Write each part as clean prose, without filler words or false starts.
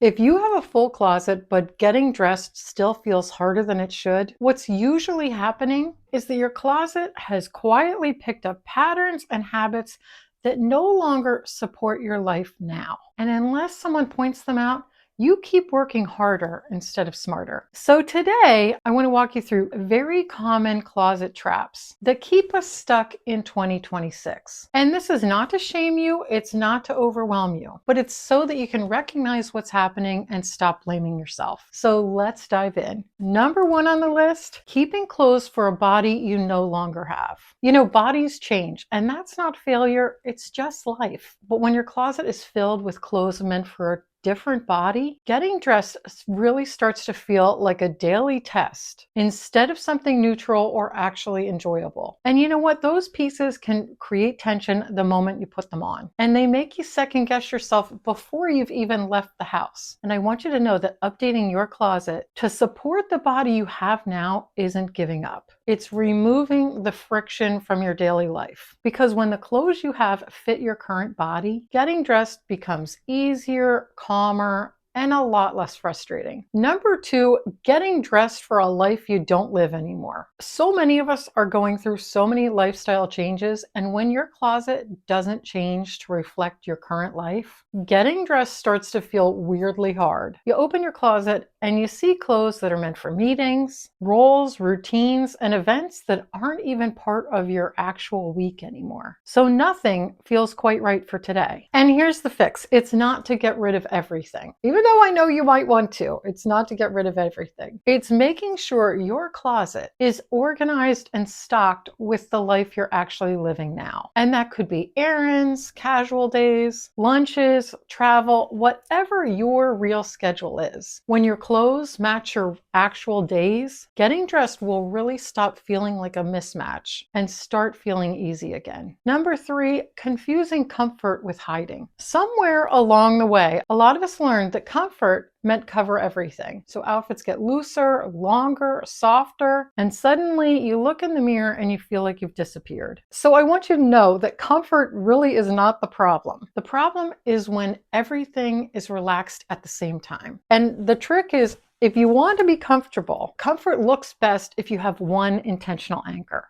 If you have a full closet, but getting dressed still feels harder than it should, what's usually happening is that your closet has quietly picked up patterns and habits that no longer support your life now. And unless someone points them out, you keep working harder instead of smarter. So today, I want to walk you through very common closet traps that keep us stuck in 2026. And this is not to shame you, it's not to overwhelm you, but it's so that you can recognize what's happening and stop blaming yourself. So let's dive in. Number one on the list, keeping clothes for a body you no longer have. You know, bodies change, and that's not failure, it's just life. But when your closet is filled with clothes meant for a different body, getting dressed really starts to feel like a daily test instead of something neutral or actually enjoyable. And you know what? Those pieces can create tension the moment you put them on. And they make you second guess yourself before you've even left the house. And I want you to know that updating your closet to support the body you have now isn't giving up. It's removing the friction from your daily life. Because when the clothes you have fit your current body, getting dressed becomes easier, calmer, and a lot less frustrating. Number two, getting dressed for a life you don't live anymore. So many of us are going through so many lifestyle changes, and when your closet doesn't change to reflect your current life, getting dressed starts to feel weirdly hard. You open your closet and you see clothes that are meant for meetings, roles, routines, and events that aren't even part of your actual week anymore. So nothing feels quite right for today. And here's the fix. It's not to get rid of everything. Even though I know you might want to, it's not to get rid of everything. It's making sure your closet is organized and stocked with the life you're actually living now. And that could be errands, casual days, lunches, travel, whatever your real schedule is. When your clothes match your actual days, getting dressed will really stop feeling like a mismatch and start feeling easy again. Number three, confusing comfort with hiding. Somewhere along the way, a lot of us learned that comfort meant cover everything. So outfits get looser, longer, softer, and suddenly you look in the mirror and you feel like you've disappeared. So I want you to know that comfort really is not the problem. The problem is when everything is relaxed at the same time. And the trick is, if you want to be comfortable, comfort looks best if you have one intentional anchor.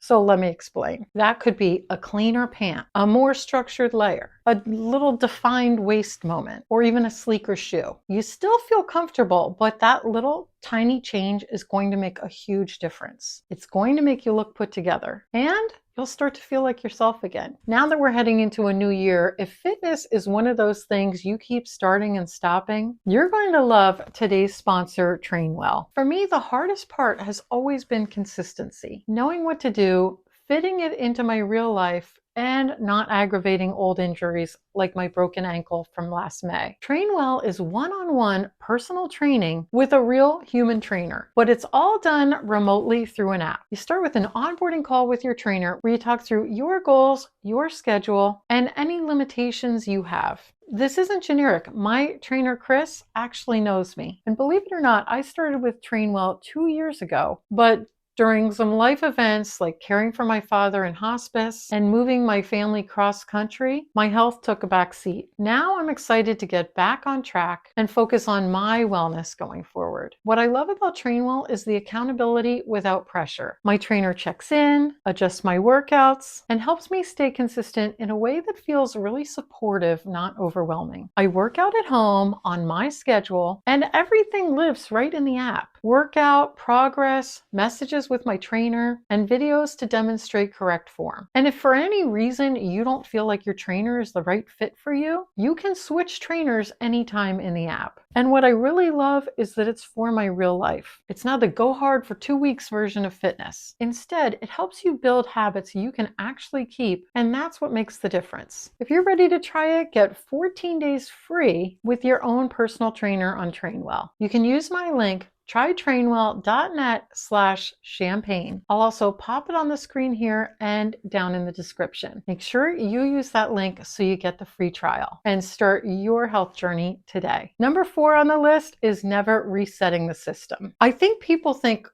So let me explain. That could be a cleaner pant, a more structured layer, a little defined waist moment, or even a sleeker shoe. You still feel comfortable, but that little tiny change is going to make a huge difference. It's going to make you look put together, and you'll start to feel like yourself again. Now that we're heading into a new year, if fitness is one of those things you keep starting and stopping, you're going to love today's sponsor, Train Well. For me, the hardest part has always been consistency. Knowing what to do, fitting it into my real life, and not aggravating old injuries like my broken ankle from last May. Train Well is one-on-one personal training with a real human trainer, but it's all done remotely through an app. You start with an onboarding call with your trainer where you talk through your goals, your schedule, and any limitations you have. This isn't generic. My trainer, Chris, actually knows me. And believe it or not, I started with Train Well 2 years ago, but during some life events like caring for my father in hospice and moving my family cross country, my health took a back seat. Now I'm excited to get back on track and focus on my wellness going forward. What I love about TrainWell is the accountability without pressure. My trainer checks in, adjusts my workouts, and helps me stay consistent in a way that feels really supportive, not overwhelming. I work out at home on my schedule, and everything lives right in the app. Workout, progress, messages with my trainer, and videos to demonstrate correct form. And if for any reason you don't feel like your trainer is the right fit for you, you can switch trainers anytime in the app. And what I really love is that it's for my real life. It's not the go hard for 2 weeks version of fitness. Instead, it helps you build habits you can actually keep, and that's what makes the difference. If you're ready to try it, get 14 days free with your own personal trainer on TrainWell. You can use my link trytrainwell.net/champagne. I'll also pop it on the screen here and down in the description. Make sure you use that link so you get the free trial and start your health journey today. Number 4 on the list is never resetting the system. I think people think,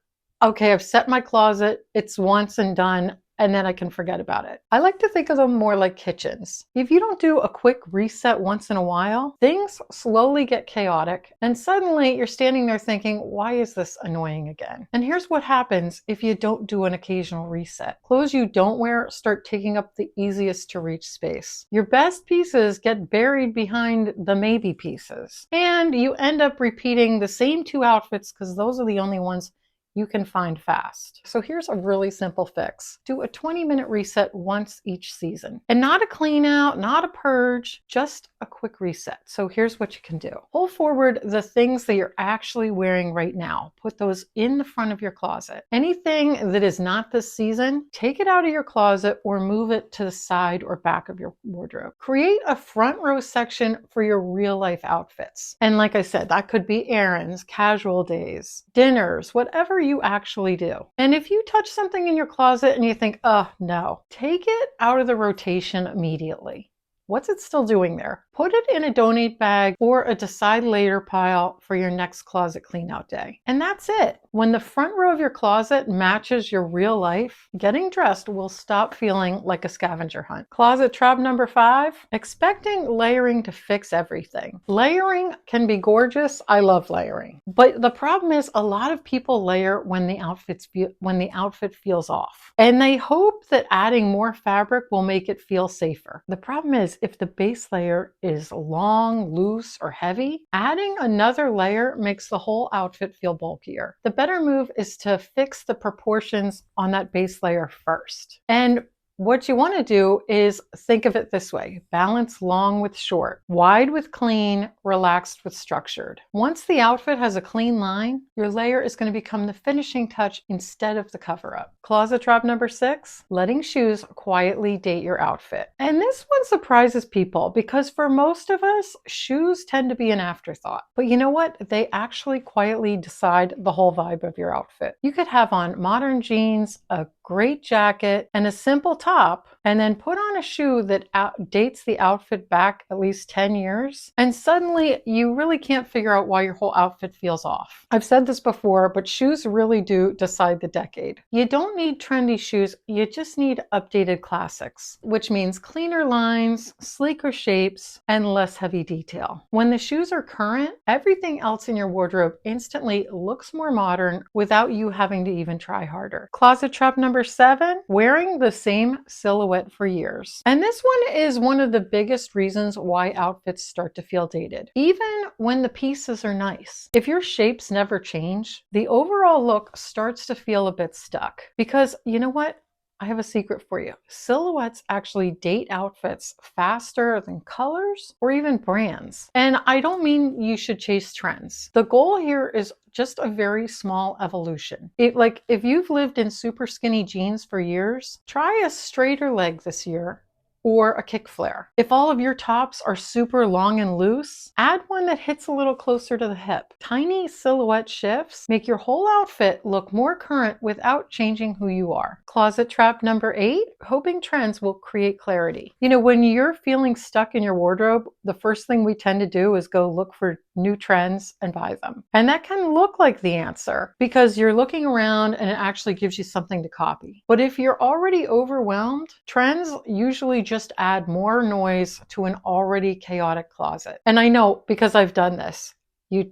okay, I've set my closet, it's once and done. and then I can forget about it. I like to think of them more like kitchens. If you don't do a quick reset once in a while, things slowly get chaotic, and suddenly you're standing there thinking, why is this annoying again? And here's what happens if you don't do an occasional reset. Clothes you don't wear start taking up the easiest to reach space. Your best pieces get buried behind the maybe pieces, and you end up repeating the same two outfits because those are the only ones you can find fast. So here's a really simple fix. Do a 20-minute reset once each season. And not a clean out, not a purge, just a quick reset. So here's what you can do. Pull forward the things that you're actually wearing right now. Put those in the front of your closet. Anything that is not this season, take it out of your closet or move it to the side or back of your wardrobe. Create a front row section for your real life outfits. And like I said, that could be errands, casual days, dinners, whatever you actually do. And if you touch something in your closet and you think, oh no, take it out of the rotation immediately. What's it still doing there? Put it in a donate bag or a decide later pile for your next closet clean out day. And that's it. When the front row of your closet matches your real life, getting dressed will stop feeling like a scavenger hunt. Closet trap number 5, expecting layering to fix everything. Layering can be gorgeous. I love layering. But the problem is a lot of people layer when the outfit feels off. And they hope that adding more fabric will make it feel safer. The problem is if the base layer is long, loose, or heavy, adding another layer makes the whole outfit feel bulkier. The better move is to fix the proportions on that base layer first. And what you want to do is think of it this way. Balance long with short, wide with clean, relaxed with structured. Once the outfit has a clean line, your layer is going to become the finishing touch instead of the cover-up. Closet trap number 6, letting shoes quietly date your outfit. And this one surprises people because for most of us, shoes tend to be an afterthought. But you know what? They actually quietly decide the whole vibe of your outfit. You could have on modern jeans, a great jacket, and a simple top, and then put on a shoe that dates the outfit back at least 10 years, and suddenly you really can't figure out why your whole outfit feels off. I've said this before, but shoes really do decide the decade. You don't need trendy shoes, you just need updated classics, which means cleaner lines, sleeker shapes, and less heavy detail. When the shoes are current, everything else in your wardrobe instantly looks more modern without you having to even try harder. Closet trap number 7, wearing the same silhouette for years. And this one is one of the biggest reasons why outfits start to feel dated, even when the pieces are nice. If your shapes never change, the overall look starts to feel a bit stuck. Because you know what? I have a secret for you. Silhouettes actually date outfits faster than colors or even brands. And I don't mean you should chase trends. The goal here is just a very small evolution. If you've lived in super skinny jeans for years, try a straighter leg this year or a kick flare. If all of your tops are super long and loose, add one that hits a little closer to the hip. Tiny silhouette shifts make your whole outfit look more current without changing who you are. Closet trap number 8, hoping trends will create clarity. You know, when you're feeling stuck in your wardrobe, the first thing we tend to do is go look for new trends and buy them. And that can look like the answer because you're looking around and it actually gives you something to copy. But if you're already overwhelmed, trends usually just add more noise to an already chaotic closet. And I know because I've done this. You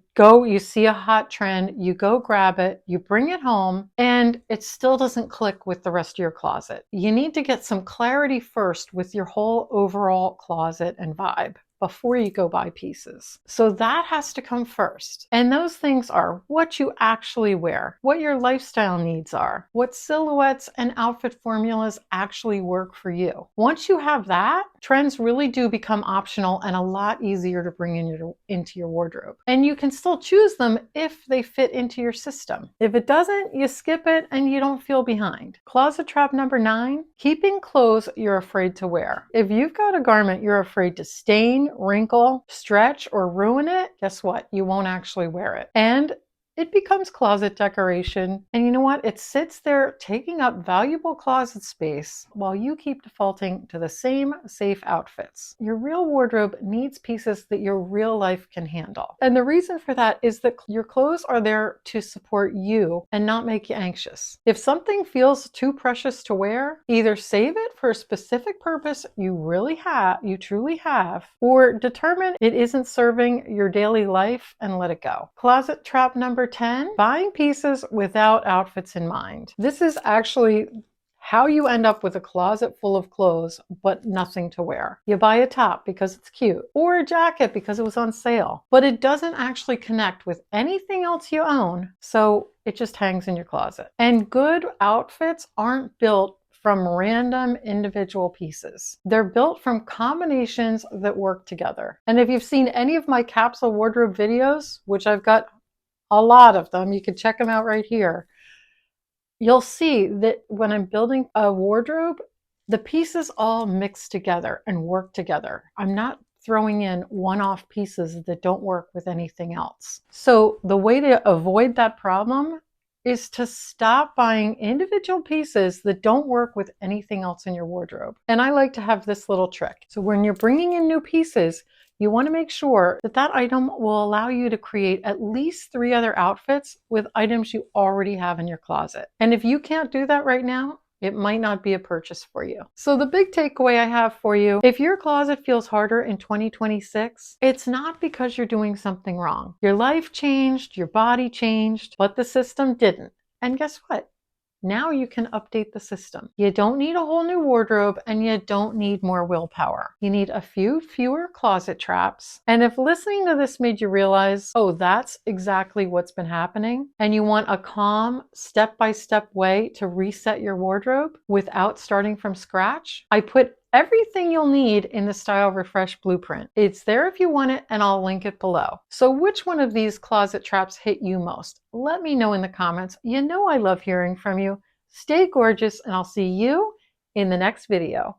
see a hot trend, you go grab it, you bring it home, and it still doesn't click with the rest of your closet. You need to get some clarity first with your whole overall closet and vibe before you go buy pieces. So that has to come first. And those things are what you actually wear, what your lifestyle needs are, what silhouettes and outfit formulas actually work for you. Once you have that, trends really do become optional and a lot easier to bring into your wardrobe. And you can still choose them if they fit into your system. If it doesn't, you skip it and you don't feel behind. Closet trap number 9, keeping clothes you're afraid to wear. If you've got a garment you're afraid to stain, wrinkle, stretch, or ruin it, guess what? You won't actually wear it. And it becomes closet decoration. And you know what? It sits there taking up valuable closet space while you keep defaulting to the same safe outfits. Your real wardrobe needs pieces that your real life can handle. And the reason for that is that your clothes are there to support you and not make you anxious. If something feels too precious to wear, either save it for a specific purpose you truly have, or determine it isn't serving your daily life and let it go. Closet trap number 10, buying pieces without outfits in mind. This is actually how you end up with a closet full of clothes but nothing to wear. You buy a top because it's cute, or a jacket because it was on sale, but it doesn't actually connect with anything else you own, so it just hangs in your closet. And good outfits aren't built from random individual pieces. They're built from combinations that work together. And if you've seen any of my capsule wardrobe videos, which I've got a lot of them, you can check them out right here, you'll see that when I'm building a wardrobe, the pieces all mix together and work together. I'm not throwing in one-off pieces that don't work with anything else. So the way to avoid that problem is to stop buying individual pieces that don't work with anything else in your wardrobe. And I like to have this little trick. So when you're bringing in new pieces, you want to make sure that that item will allow you to create at least 3 other outfits with items you already have in your closet. And if you can't do that right now, it might not be a purchase for you. So the big takeaway I have for you, if your closet feels harder in 2026, it's not because you're doing something wrong. Your life changed, your body changed, but the system didn't. And guess what? Now you can update the system. You don't need a whole new wardrobe, and you don't need more willpower. You need a few fewer closet traps. And if listening to this made you realize, oh, that's exactly what's been happening, and you want a calm, step-by-step way to reset your wardrobe without starting from scratch, I put everything you'll need in the Style Refresh Blueprint. It's there if you want it, and I'll link it below. So which one of these closet traps hit you most? Let me know in the comments. You know I love hearing from you. Stay gorgeous, and I'll see you in the next video.